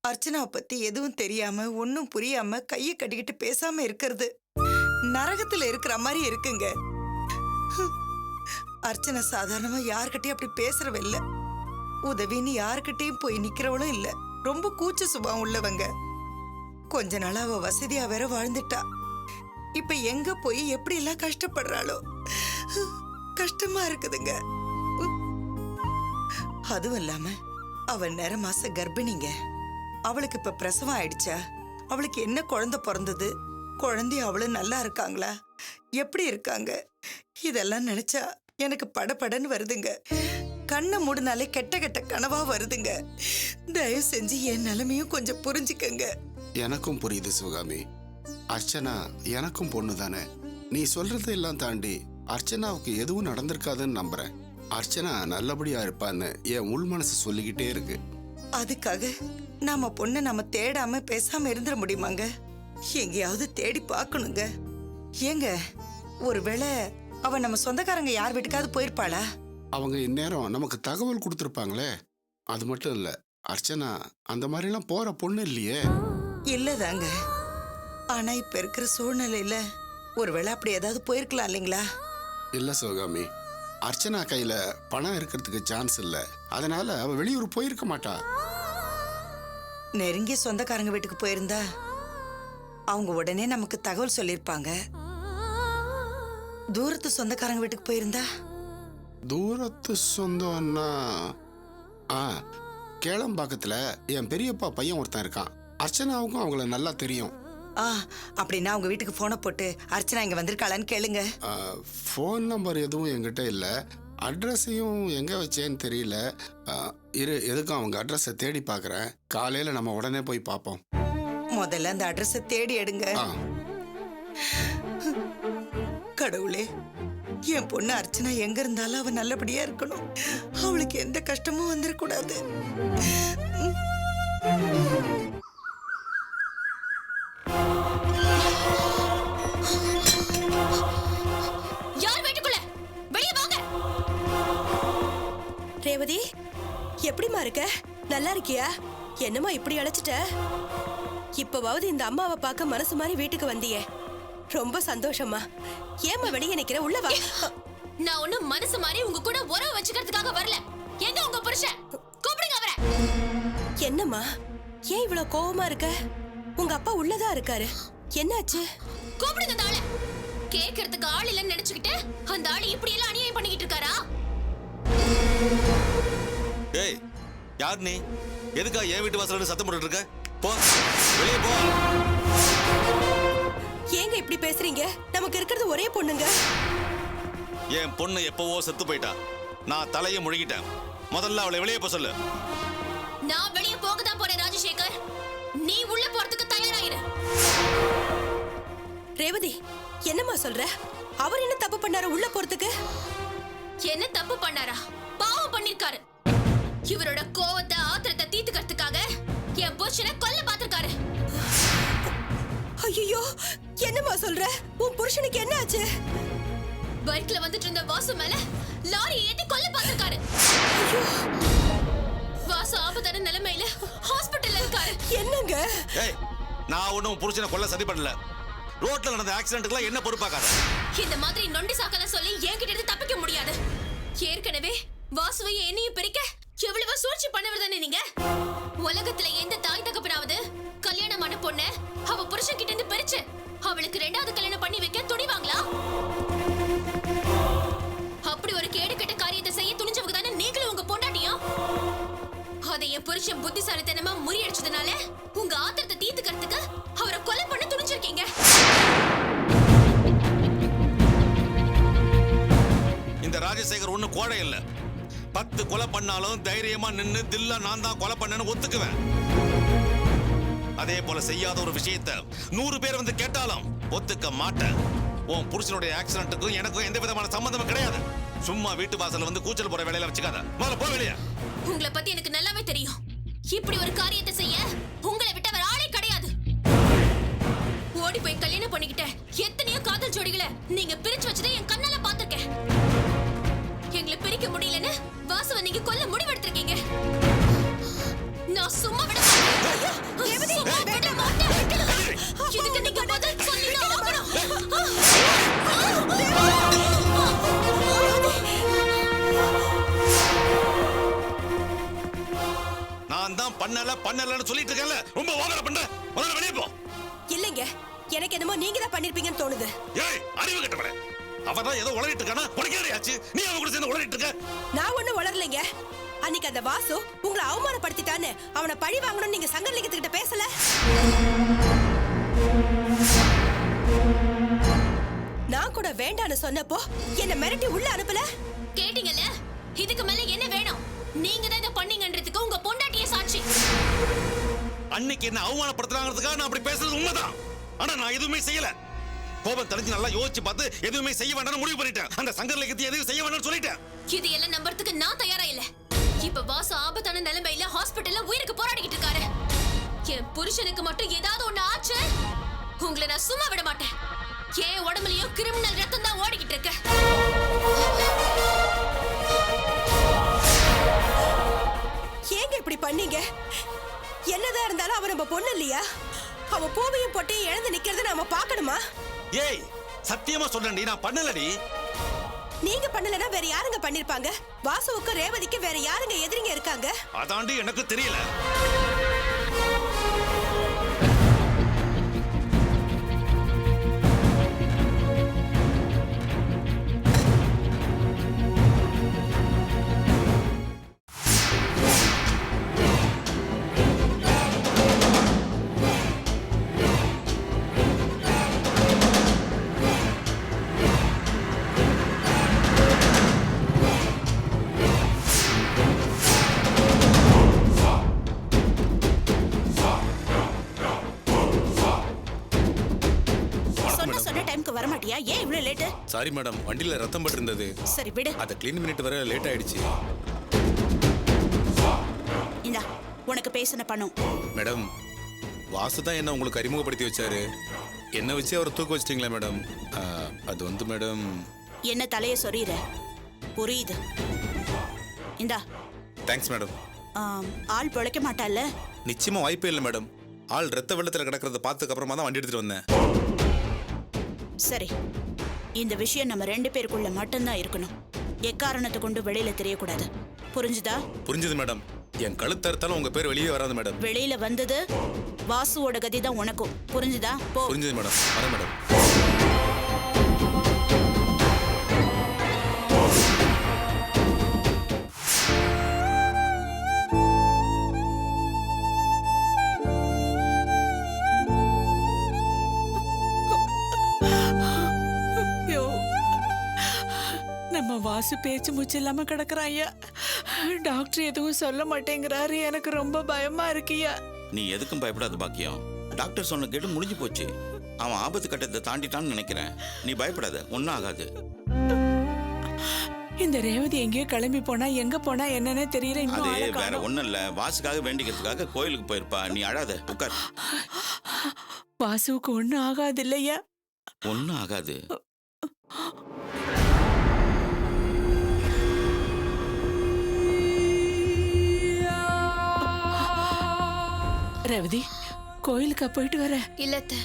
அர்ச்சனாவை பத்தி எதுவும் தெரியாம ஒன்னும் புரியாம கையை கட்டிக்கிட்டு பேசாம இருக்கிறது நரகத்துல இருக்கிற மாதிரி இருக்குங்க. அர்ச்சனா சாதாரணமா யார்கிட்டயும் அப்படி பேசுறவ இல்ல. உதவின்னு யார்கிட்டயும் போய் நிக்கிறவளும் இல்ல. ரொம்ப கூச்ச சுபாவம் உள்ளவங்க. கொஞ்ச நாளா அவ வசதியா வேற வாழ்ந்துட்டா. இப்ப எங்க போய் எப்படி எல்லாம் கஷ்டப்படுறாளோ. கஷ்டமா இருக்குதுங்க. அதுவும் இல்லாம அவ நேர மாச கர்ப்பிணிங்க. அவளுக்கு இப்ப பிரசவம் ஆயிடுச்சா? அவளுக்கு என்ன குழந்தை பிறந்தது? குழந்தை அவளும் நல்லா இருக்காங்களா? எப்படி இருக்காங்க? இதெல்லாம் நினைச்சா எனக்கு படபடன்னு வருதுங்க. கண்ணை மூடினாலே கெட்ட கெட்ட கனவா வருதுங்க. தயவு செஞ்சு என் நிலைமையும் கொஞ்சம் புரிஞ்சுக்கங்க. எனக்கும் புரியுது சிவகாமி. அர்ச்சனா எனக்கும் பொண்ணு தானே. நீ சொல்றதெல்லாம் தாண்டி அர்ச்சனாவுக்கு எதுவும் நடந்திருக்காதுன்னு நம்புறேன். அர்ச்சனா நல்லபடியா இருப்பான்னு என் உள் மனசு சொல்லிக்கிட்டே இருக்கு. அதுக்காக நாம பொண்ணை நம்ம தேடாம பேசாம இருந்துட முடியுமாங்க? எங்கேயாவது தேடி பார்க்கணுங்க. ஏங்க, ஒருவேளை அவ நம்ம சொந்தக்காரங்க யார் வீட்டுக்காவது போயிருப்பாளா? அவங்க இந்நேரம் நமக்கு தகவல் கொடுத்துருப்பாங்களே. அது மட்டும் இல்ல, அர்ச்சனா அந்த மாதிரிலாம் போற பொண்ணு இல்லையே. இல்லதாங்க. ஆனா இப்ப இருக்கிற சூழ்நிலையில ஒருவேளை அப்படி ஏதாவது போயிருக்கலாம் இல்லைங்களா? இல்ல சிவகாமி, அர்ச்சனா கையில பணம் இருக்கிறதுக்கு சான்ஸ் இல்ல. அதனால அவ வெளியூர் போயிருக்க மாட்டா. நெருங்கிய சொந்தக்காரங்க வீட்டுக்கு போயிருந்தா அவங்க உடனே நமக்கு தகவல் சொல்லிருப்பாங்க. தூரத்து சொந்தக்காரங்க வீட்டுக்கு போயிருந்தா? தூரத்து சொந்தம்னா கேளம்பாக்கத்துல என் பெரியப்பா பையன் ஒருத்தன் இருக்கான். அர்ச்சனாவுக்கும் அவங்கள நல்லா தெரியும். அப்படின்னா அவங்க வீட்டுக்கு போனை போட்டு அர்ச்சனா இங்க வந்திருக்காளான்னு கேளுங்க. ஃபோன் நம்பர் எதுவும் என்கிட்ட இல்லை. அட்ரஸையும் எங்க வச்சேன்னு தெரியல. எதுக்கும் அவங்க அட்ரஸை தேடி பார்க்குறேன். காலையில் நம்ம உடனே போய் பார்ப்போம். முதல்ல அந்த அட்ரஸை தேடி எடுங்க. கடவுளே, என் பொண்ணு அர்ச்சனா எங்க இருந்தாலும் அவ நல்லபடியா இருக்கணும். அவளுக்கு எந்த கஷ்டமும் வந்துடக்கூடாது. ரேவதி, எப்படிமா இருக்க? நல்லா இருக்கியா? என்னமா இப்படி அழைச்சிட்ட? இப்பவாவது இந்த அம்மாவை பார்க்க மனசு மாதிரி வீட்டுக்கு வந்தியே, ரொம்ப சந்தோஷமா. ஏமா வெளியே நிக்கிற? உள்ள வா. நான் ஒண்ணும் மனசு மாதிரி உங்க கூட உறவு வச்சுக்கிறதுக்காக வரல. எங்க உங்க புருஷன்? கூப்பிடுங்க அவரை. என்னம்மா, ஏன் இவ்வளவு கோவமா இருக்க? உங்க அப்பா உள்ளதா இருக்காரு. என்னாச்சு? கூப்பிடுங்க அந்த ஆளை. கேட்கறதுக்கு ஆள் இல்லைன்னு நினைச்சுக்கிட்டு அந்த ஆளு இப்படி எல்லாம் அநியாயம் பண்ணிக்கிட்டு இருக்காரா? ஏய், யார் நீ? எதுக்கா என் வீட்டு வாசல்ல சத்தம் போட்டுட்டு இருக்க? போ, வெளியே போ. ஏங்க இப்படி பேசுறீங்க? நமக்கு இருக்கிறது ஒரே பொண்ணுங்க. என் பொண்ணு எப்பவோ செத்து போயிட்டா. நான் தலையை முழுகிட்டேன். முதல்ல அவளை வெளியே போ சொல்லு. நான் வெளியே போக தான் போறேன் ராஜசேகர். நீ உள்ள போறதுக்கு தயாராயிரு. ரேவதி, என்னம்மா சொல்ற? அவர் என்ன தப்பு பண்ணாரு உள்ள போறதுக்கு? என்ன தப்பு பண்ணாரா? பாவம் பண்ணிருக்காரு. இவரோட கோவத்தை ஆத்திரத்தை தீர்த்துக்கிறதுக்காக என் புருஷனை கொல்ல பார்த்திருக்காரு. ஐயோ, என்னம்மா சொல்ற? உன் புருஷனுக்கு என்ன ஆச்சு? பைக்ல வந்துட்டு இருந்த வாசு மேல லாரி ஏத்தி கொல்ல பார்த்திருக்காரு. வாசு ஆபத்தான நிலைமையில ஹாஸ்பிடல்ல இருக்காரு. என்னங்க? ஏய், நான் ஒண்ணும் புருஷனை கொல்ல சதி பண்ணல. ரோட்ல நடந்த ஆக்சிடென்ட்க்குலாம் என்ன பொறுப்பாக்காத. இந்த மாதிரி நொண்டி சாக்கல சொல்லி என்கிட்ட இருந்து தப்பிக்க முடியாது. ஏற்கனவே வாசுவையும் என்னையும் பிரிக்க எவ்வளவு சூழ்ச்சி பண்ணவர் தானே நீங்க? உலகத்துல எந்த தாய் தகப்பனாவது கல்யாணமான பொண்ணு அவ புருஷன் கிட்ட இருந்து பிரிச்சு அவளுக்கு ரெண்டாவது கல்யாணம் பண்ணி வைக்க துணிவாங்களா? அப்படி ஒரு கேடு கெட்ட காரியத்தை செய்ய துணிஞ்சவங்க தானே நீங்களும் உங்க பொண்டாட்டியும். அதை என் புருஷன் புத்திசாலித்தனமா முறியடிச்சதுனால உங்க ஆத்திரத்தை தீர்த்துக்கிறதுக்கு அவரை கொலை பண்ண துணிஞ்சிருக்கீங்க. இந்த ராஜசேகர் ஒண்ணு கோடை இல்ல. 10 கொலை பண்ணாலும் தைரியமா நின்னு தில்ல நான் தான் கொலை பண்ணேன்னு ஒத்துக்குவேன். அதே போல செய்யாத ஒரு விஷயத்தை 100 பேர் வந்து கேட்டாலும் ஒத்துக்க மாட்டேன். உன் புருஷனுடைய ஆக்சிடென்ட்டுக்கும் எனக்கும் எந்த விதமான சம்பந்தமும் கிடையாது. சும்மா வீட்டு வாசல்ல வந்து கூச்சல் போற வேலையில வச்சுக்காத. முதல்ல போ வெளியே. உங்களை பத்தி எனக்கு நல்லாவே தெரியும். இப்படி ஒரு காரியத்தை செய்ய உங்களை விட்ட வேற ஆளே கிடையாது. ஓடி போய் கல்யாணம் பண்ணிக்கிட்ட எத்தனையோ காதல் ஜோடிகளை நீங்க பிரிச்சு வச்சதை என் கண்ணால பாத்திருக்கேன். எங்களை பிரிக்க முடியலன்னு வாசுவை நீங்க கொல்ல முடிவெடுத்திருக்கீங்க. நான் சும்மா விட பண்ணலன்னு சொல்லிட்டு இருக்கல. ரொம்ப ஓவரா பண்ற. முதல்ல வெளிய போ. இல்லைங்க, எனக்கு என்னமோ நீங்க தான் பண்ணிருப்பீங்கன்னு தோணுது. ஏய், அறிவு கெட்டவளே. அவதான் ஏதோ உளறிட்டு இருக்கானா? உனக்கு ஏறியாச்சு. நீ அவ கூட சேர்ந்து உளறிட்டு இருக்க. நான் ஒண்ணும் வளரலைங்க. அன்னைக்கு அந்த வாசு உங்களை அவமானப்படுத்திட்டான்னு அவனை பழி வாங்கணும்னு நீங்க சங்கர்லிங்கத்துக்கிட்ட பேசல. நான் கூட வேண்டான்னு சொன்னப்போ என்ன மிரட்டி உள்ள அனுப்பல. கேட்டீங்கல்ல? இதுக்கு மேல என்ன வேணும்? நீங்க தான் இத பண்ணீங்கன்றதுக்கு உங்க பொண்டாட்டியே சாட்சி. அன்னைக்கு என்ன அவமானப்படுத்துறாங்கிறதுக்காக நான் அப்படி பேசுறது உண்மைதான். ஆனா நான் எதுவுமே செய்யல. கோபம் தெரிஞ்சு நல்லா யோசிச்சு பார்த்து எதுவுமே செய்ய வேண்டாம்னு முடிவு பண்ணிட்டேன். அந்த சங்கர்லிங்கத்தை எதுவும் செய்ய வேண்டாம்னு சொல்லிட்டேன். இது எல்லாம் நம்பறதுக்கு நான் தயாரா இல்ல. இப்ப வாசு ஆபத்தான நிலைமையில ஹாஸ்பிடல்ல உயிருக்கு போராடிக்கிட்டு இருக்காரு. என் புருஷனுக்கு மட்டும் ஏதாவது ஒண்ணு ஆச்சு, உங்களை நான் சும்மா விட மாட்டேன். என் உடம்புலயும் கிரிமினல் ரத்தம் தான் ஓடிக்கிட்டு இருக்கு. ஏங்க இப்படி பண்ணீங்க? என்னதான் இருந்தாலும் அவ நம்ம பொண்ணு இல்லையா? அவ பூவையும் பொட்டையும் இழந்து நிக்கிறத நாம பார்க்கணுமா? ஏய், சத்தியமா சொல்றேன்டி, நான் பண்ணலடி. நீங்க பண்ணலனா வேற யாருங்க பண்ணிருப்பாங்க? வாசுவுக்கு ரேவதிக்கு வேற யாருங்க எதிரிங்க இருக்காங்க? அதாண்டி எனக்கு தெரியல. சொன்ன டைம்க்கு வர மாட்டியா? ஏன் இவ்ளோ லேட்? சாரி மேடம், வண்டியில ரத்தம் பட்டு இருந்தது. சரி விடு. அதை க்ளீன் பண்ணிட்டு வர லேட் ஆயிடுச்சு. இந்தா உனக்கு பேசின பணம். மேடம், வாசு தான் என்ன உங்களுக்கு அறிமுகப்படுத்தி வச்சாரு. என்ன வச்சு அவரை தூக்க வச்சிட்டீங்களா மேடம்? அது வந்து மேடம். என்ன தலைய சொறிற? புரியுது. இந்தா. Thanks madam. ஆள் பொழைக்க மாட்டால? நிச்சயமா வாய்ப்பே இல்லை மேடம். ஆள் ரத்த வெள்ளத்தில் கிடக்கிறத பார்த்ததுக்கு அப்புறமா தான் வண்டி எடுத்துட்டு வந்தேன். சரி, இந்த விஷயம் நம்ம 2 பேருக்குள்ள மட்டும்தான் இருக்கணும். எக்காரணத்தை கொண்டு வெளியில தெரியக்கூடாது. புரிஞ்சுதா? புரிஞ்சுது மேடம். என் கழுத்தறுத்தாலும் உங்க பேர் வெளியே வராது மேடம். வெளியில வந்தது வாசுவோட கதி தான் உனக்கும். புரிஞ்சுதா? போ. புரிஞ்சுது மேடம். வரேன் மேடம். நம்ம வாசு பேச்சு மூச்சு இல்லாம கிடக்குறான் ஐயா. டாக்டர் எதுவும் சொல்ல மாட்டேங்கிறாரு. எனக்கு ரொம்ப பயமா இருக்குயா. நீ எதுக்கும் பயப்படாத பாக்கியம். டாக்டர் சொன்ன கேட்டு முடிஞ்சு போச்சு. அவன் ஆபத்து கட்டத்தை தாண்டிட்டான்னு நினைக்கிறேன். நீ பயப்படாத, ஒன்னும் ஆகாது. இந்த ரேவதி எங்கேயோ கிளம்பி போனா, எங்க போனா என்னன்னே தெரியல. அது வேற ஒண்ணும் இல்ல, வாசுக்காக வேண்டிக்கிறதுக்காக கோயிலுக்கு போயிருப்பா. நீ அழாத, உட்கார். வாசுவுக்கு ஒண்ணும் ஆகாது இல்லையா? ஒன்னும் ஆகாது. ரேவதி, கோயிலுக்கா போயிட்டு வர? இல்ல அத்தை,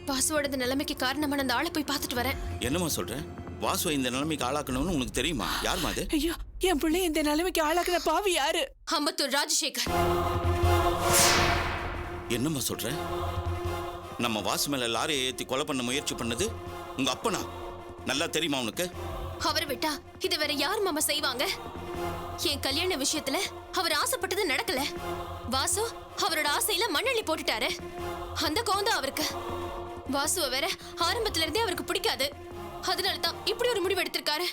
வாசுவோட நிலைமைக்கு காரணமான அந்த ஆளை போய் பார்த்துட்டு வரேன். என்னம்மா சொல்ற? வாசுவை இந்த நிலைமைக்கு ஆளாக்கணும்னு உனக்கு தெரியுமா? யாருமா அது? ஐயோ, என் பிள்ளை இந்த நிலைமைக்கு ஆளாக்குன பாவி யாரு? அம்பத்தூர் ராஜசேகர். என்னம்மா சொல்ற? நம்ம வாசு மேல லாரியை ஏத்தி கொலை பண்ண முயற்சி பண்ணது உங்க அப்பனா? நல்லா தெரியுமா உனக்கு? அவரை விட்டா இது வேற யார் மாமா செய்வாங்க? என் கல்யாண விஷயத்துல அவர் ஆசைப்பட்டது நடக்கல. வாசு அவரோட ஆசையில மண்ணள்ளி போட்டுட்டாரு. அந்த கோவம் அவருக்கு. வாசுவை வேற ஆரம்பத்துல இருந்தே அவருக்கு பிடிக்காது. அதனாலதான் இப்படி ஒரு முடிவு எடுத்திருக்காரு.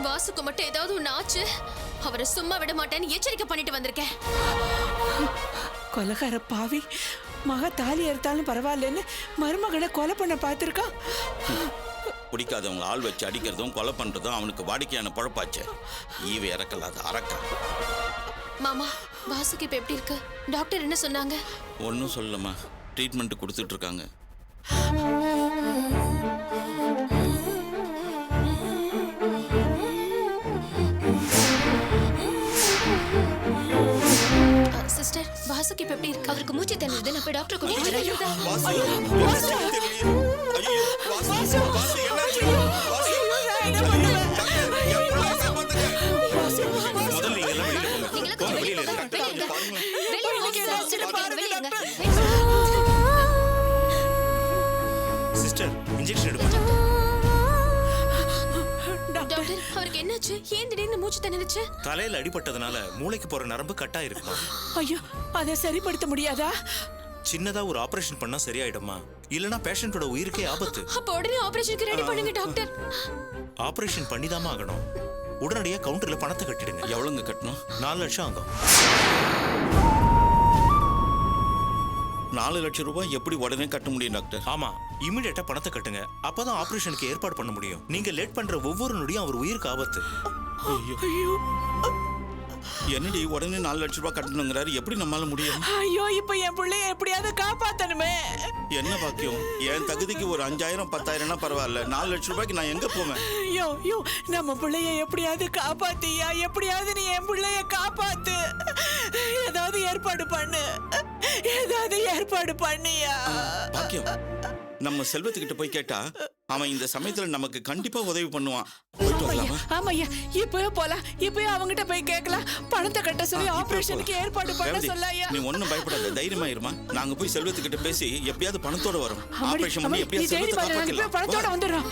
வாசுக்கு மட்டும் ஏதாவது ஒண்ணு ஆச்சு, அவரை சும்மா விட மாட்டேன்னு எச்சரிக்கை பண்ணிட்டு வந்திருக்கேன். கொலைகார பாவி மக தாலி எடுத்தாலும் பரவாயில்லன்னு மருமகனை கொலை பண்ண பார்த்திருக்கான். பிடிக்காதவங்க ஆள் வச்சு அடிக்கிறதும் கொலை பண்றதும் அவனுக்கு வாடிக்கையான பழப்பாச்சு. ஈவ இறக்கலாத அரக்கா. மாமா, வாசுக்கு இப்ப எப்படி இருக்கு? டாக்டர் என்ன சொன்னாங்க? ஒன்னும் சொல்லமா, ட்ரீட்மெண்ட் கொடுத்துட்டு இருக்காங்க. சிஸ்டர், வாசுக்கு இப்ப எப்படி இருக்கு? அவருக்கு மூச்சு திணறுது. நான் போய் டாக்டர் கூட்டிட்டு வரேன். முதல்ல நீங்க எல்லாம் வெளியில போங்க. வெளியில இருங்க. இன்ஜெக்ஷன் எடுப்பேன். டாக்டர் அவருக்கு என்னாச்சு? ஏன் திடீர்னு மூச்சு திணறுச்சு? தலையில அடிபட்டதுனால மூளைக்கு போற நரம்பு கட் ஆயிருக்குமா. ஐயோ, அதை சரிப்படுத்த முடியாதா? சின்னதா ஒரு ஆபரேஷன் பண்ணா சரியாயிடுமா, இல்லனா பேஷண்டோட உயிருக்கே ஆபத்து. அப்ப உடனே ஆபரேஷனுக்கு ரெடி பண்ணுங்க டாக்டர். ஆபரேஷன் பண்ணிதாமா ஆகணும். உடனடியா கவுண்டர்ல பணத்தை கட்டிடுங்க. எவ்வளவுங்க கட்டணும்? 4 லட்சம் ஆகும். 4 லட்சம் ரூபாய் எப்படி உடனே கட்ட முடியும் டாக்டர்? ஆமா, இமிடியேட்டா பணத்தை கட்டுங்க. அப்பதான் ஆபரேஷனுக்கு ஏற்பாடு பண்ண முடியும். நீங்க லேட் பண்ற ஒவ்வொரு நொடியும் அவர் உயிருக்கு ஆபத்து. ஐயோ என்னடி உடனே 4 லட்சம் ரூபாய் கட்டணுங்கிறாரு, எப்படி நம்மளால முடியும்? ஐயோ, இப்ப என் பிள்ளைய எப்படியாவது காப்பாத்தணுமே. என்ன பாக்கியம், என் தகுதிக்கு ஒரு 5000 10,000னா பரவாயில்ல, 4 லட்சம் ரூபாய்க்கு நான் எங்க போவேன்? ஐயோ, நம்ம பிள்ளைய எப்படியாவது காப்பாத்தியா, எப்படியாவது நீ என் பிள்ளைய காப்பாத்து. ஏதாவது ஏற்பாடு பண்ணு, ஏதாவது ஏற்பாடு பண்ணியா. பாக்கியம், நம்ம செல்வத்துக்கிட்ட போய் கேட்டா அவன் இந்த சமயத்துல நமக்கு கண்டிப்பா உதவி பண்ணுவான். போயிட்டு வரலாமா? ஆமாய்யா, இப்பவே போலாம். இப்பவே அவங்கிட்ட போய் கேட்கலாம். பணத்தை கட்ட சொல்லி ஆபரேஷனுக்கு ஏற்பாடு பண்ண ரேவதி, சொல்லாயா. நீ ஒண்ணும் பயப்படாத, தைரியமா இருமா. நாங்க போய் செல்வத்துக்கிட்ட பேசி எப்படியாவது பணத்தோட வரும். ஆபரேஷன் பண்ணி எப்படியாவது செல்வத்தை காப்பாத்திடலாம். பணத்தோட வந்துடுறோம்.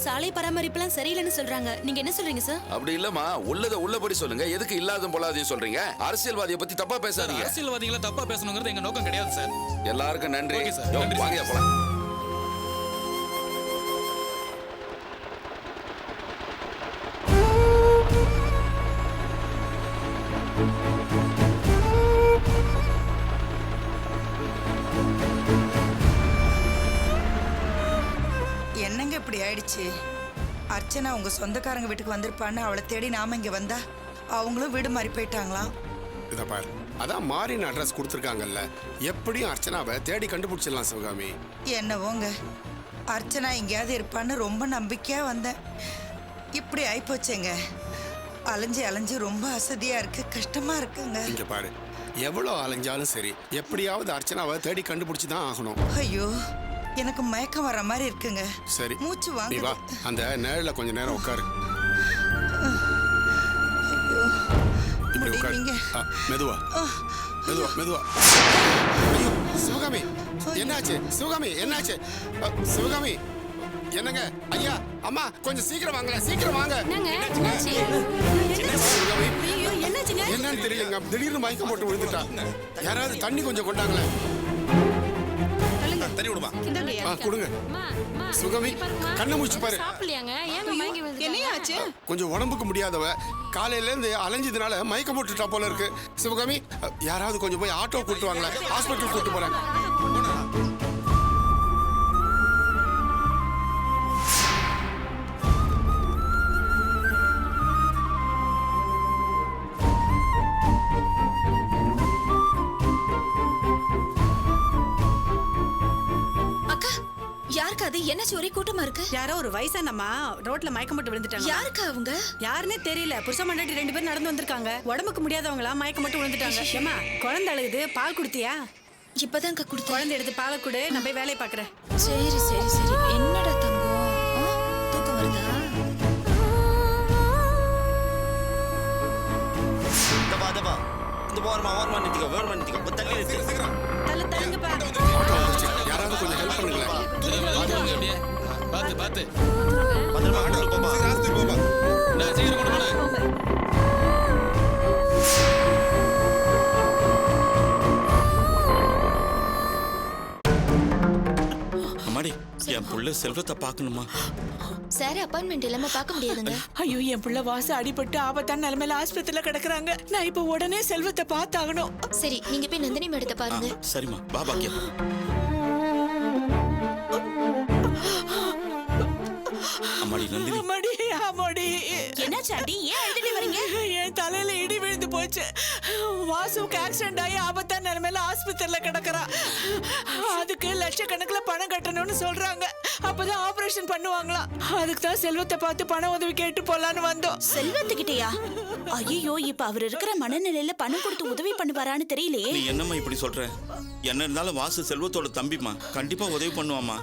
சாலை பராமரிப்புலாம் சரியில்லைன்னு சொல்றாங்க. நீங்க என்ன சொல்றீங்க சார்? அப்படி இல்லம்மா, உள்ளத உள்ளபடி சொல்லுங்க. எதுக்கு இல்லாத போலாதையும் சொல்றீங்க? அரசியல்வாதியை பத்தி தப்பா பேசாதீங்க. அரசியல்வாதிகளை தப்பா பேசணுங்கிறது எங்க நோக்கம் கிடையாது சார். எல்லாருக்கும் நன்றி. Okay sir. நன்றி சார். வாங்க போலாம். என்னங்க இப்படி ஆயிடுச்சு? அர்ச்சனா உங்க சொந்தக்காரங்க வீட்டுக்கு வந்திருப்பான்னு அவளை தேடி நாம இங்க வந்தா அவங்களும் வீடு மாறி போயிட்டாங்களாம். இதை பாரு, அதான் மாறின அட்ரஸ் கொடுத்துருக்காங்கல்ல, எப்படியும் அர்ச்சனாவை தேடி கண்டுபிடிச்சிடலாம் சிவகாமி. என்னவோங்க, அர்ச்சனா எங்கேயாவது இருப்பான்னு ரொம்ப நம்பிக்கையா வந்தேன். இப்படி ஆயிப்போச்சேங்க. அலைஞ்சு அலைஞ்சு ரொம்ப அசதியா இருக்கு, கஷ்டமா இருக்குங்க. இங்க பாரு, எவ்வளோ அலைஞ்சாலும் சரி, எப்படியாவது அர்ச்சனாவை தேடி கண்டுபிடிச்சி தான் ஆகணும். ஐயோ, எனக்கு மயக்கம் வர மாதிரி இருக்குங்க. சரி, மூச்சு நீ வாங்க. வா, அந்த நேரில் கொஞ்ச நேரம் உட்காரு. இப்படி உட்காரு. முடியலைங்க. மெதுவா மெதுவா மெதுவா. ஐயோ, சிவகாமி என்னாச்சு? சிவகாமி என்னாச்சு? சிவகாமி என்னங்க? ஐயா, அம்மா, கொஞ்சம் சீக்கிரம் வாங்கல, சீக்கிரம் வாங்க. சிவகாமி என்னன்னு தெரியலங்க, திடீர்னு மயக்கம் போட்டு விழுந்துட்டா. யாராவது தண்ணி கொஞ்சம் கொண்டாங்களே. தண்ணி விடுமா? கொடுங்க. சுகமி, கண்ணை மூச்சு பாரு. கொஞ்சம் உடம்புக்கு முடியாதவ, காலையில இருந்து அலைஞ்சதுனால மயக்கம் போட்டுட்டா போல இருக்கு. சிவகாமி, யாராவது கொஞ்சம் போய் ஆட்டோ கூட்டு வாங்களே, ஹாஸ்பிட்டல் கூட்டு போறேன். யாருக்கு அது? என்ன ஒரே கூட்டமா இருக்கு? யாரோ ஒரு வயசானம்மா ரோட்ல மயக்கம் போட்டு விழுந்துட்டாங்க. யாருக்கு அவங்க? யாருன்னே தெரியல. புருஷ மண்டாட்டி 2 பேர் நடந்து வந்திருக்காங்க. உடம்புக்கு முடியாதவங்களா மயக்கம் போட்டு விழுந்துட்டாங்க. ஏமா, குழந்தை அழுகுது, பால் குடுத்தியா? இப்பதான் குடுத்து. குழந்தை எடுத்து பாலை கொடு, நான் போய் வேலையை பாக்குறேன். சரி சரி சரி. என்னடா தங்கம், தூக்கம் வருதா? இந்த ஓரமா நிறுத்திக்கோ, தள்ளி நிறுத்து. தள்ளுங்கப்பா. யாராவது கொஞ்சம் ஹெல்ப் பண்ணுங்களேன். பாத்து பாத்து போமா. நான் சீக்கிரம் கொண்டு போனேன். அம்மாடி, என் புள்ள செல்வத்தை பார்க்கணுமா? சார், அப்பாயின்மெண்ட் இல்லாம பார்க்க முடியாதுங்க. ஐயோ, என் பிள்ளை வாசு அடிபட்டு ஆபத்தான நிலைமையில ஆஸ்பத்திரியில கிடக்குறாங்க. நான் இப்ப உடனே செல்வத்தை பார்த்தாகணும். சரி, நீங்க போய் நந்தினி மேடத்தை பாருங்க. சரிம்மா, வா பாக்கியம். அம்மாடி நந்தினி. அம்மாடி, அம்மாடி. என்னாச்சு ஆண்டி, ஏன் அழுதுட்டு வரீங்க? என் தலையில இடி விழுந்து போச்சு. வாசுவுக்கு ஆக்சிடென்ட் ஆகி ஆபத்தான நிலைமையில ஆஸ்பத்திரியில கிடக்குறா. அதுக்கு லட்சக்கணக்கில் பணம் கட்டணும்னு சொல்றாங்க. அப்பதான் ஆபரேஷன் பண்ணுவாங்களாம். அதுக்கு தான் செல்வத்தை பார்த்து பண உதவி கேட்டு போலான்னு வந்தோம். செல்வத்துக்கிட்டயா? ஐயோ, இப்ப அவர் இருக்கிற மனநிலையில பணம் கொடுத்து உதவி பண்ணுவாரான்னு தெரியலையே. நீ என்னம்மா இப்படி சொல்ற? என்ன இருந்தாலும் வாசு செல்வத்தோட தம்பிமா, கண்டிப்பா உதவி பண்ணுவாமா.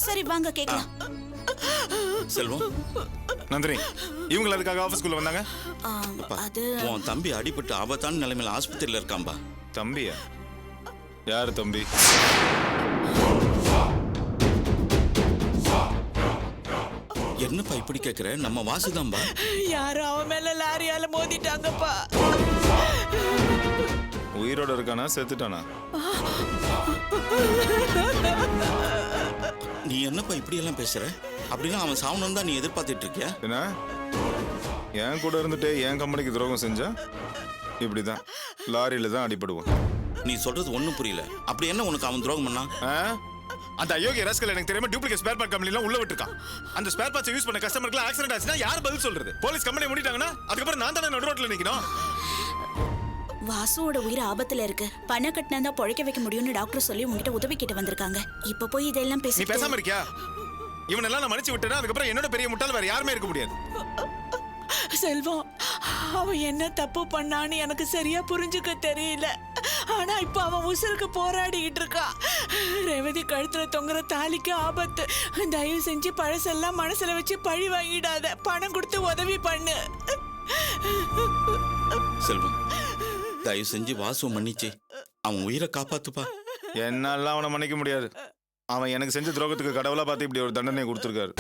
சரி வாங்க கேக்கலாம். செல்வம், நந்தினி, இவங்க அதுக்காக ஆபீஸ்க்குள்ள வந்தாங்க. அது உன் தம்பி அடிபட்டு ஆபத்தான நிலைமையில ஆஸ்பத்திரியில இருக்காம்பா. தம்பியா? யாரு தம்பி? என்னப்பா இப்படி கேக்குற? நம்ம வாசுதான்பா. யாரும் அவன் மேல லாரியால மோதிட்டாங்கப்பா. உயிரோட இருக்கானா செத்துட்டானா? நீ என்னப்பா இப்படி எல்லாம் பேசுற? அப்படின்னா அவன் சாவணும் தான் நீ எதிர்பார்த்துட்டு இருக்கியா? என்ன என் கூட இருந்துட்டு என் கம்பெனிக்கு துரோகம் செஞ்சா இப்படிதான் லாரியில தான் அடிபடுவான். நீ சொல்றது ஒண்ணும் புரியல. அப்படி என்ன உனக்கு அவன் துரோகம் பண்ணா? அந்த அயோக்கிய ராஸ்கல் எனக்கு தெரியாம டூப்ளிகேட் ஸ்பேர் பார்ட் கம்பெனில உள்ள விட்டுருக்கான். அந்த ஸ்பேர் பார்ட்ஸ் யூஸ் பண்ண கஸ்டமருக்கு ஆக்சிடென்ட் ஆச்சுன்னா யார் பதில் சொல்றது? போலீஸ் கம்பெனி மூடிட்டாங்கன்னா அதுக்கப்புறம் நான் தானே நடு ரோட்ல நிக்கணும். வாசுவோட உயிர் ஆபத்துல இருக்கு. பணம் கட்டினா தான் பொழைக்க வைக்க முடியும்னு டாக்டர் சொல்லி உங்ககிட்ட உதவி கேட்டு வந்திருக்காங்க. இப்ப போய் இதெல்லாம் நீ பேசாம இருக்கியா? இவனெல்லாம் நான் மன்னிச்சு விட்டேன்னா அதுக்கப்புறம் என்னோட பெரிய முட்டாள் வேற யாருமே இருக்க முடியாது. செல்வம், அவன் என்ன தப்பு பண்ணான்னு எனக்கு சரியா புரிஞ்சுக்க தெரியல. ஆனா இப்ப அவன் உசுருக்கு போராடிக்கிட்டு இருக்கான். ரேவதி கழுத்துல தொங்குற தாலிக்கு ஆபத்து. தயவு செஞ்சு பழசெல்லாம் மனசுல வச்சு பழி வாங்கிடாத. பணம் கொடுத்து உதவி பண்ணு. செல்வம், தயவு செஞ்சு வாசுவை மன்னிச்சு அவன் உயிரை காப்பாத்துப்பா. என்னால அவனை மன்னிக்க முடியாது. அவன் எனக்கு செஞ்ச துரோகத்துக்கு கடவுளா பார்த்து இப்படி ஒரு தண்டனை கொடுத்துருக்காரு.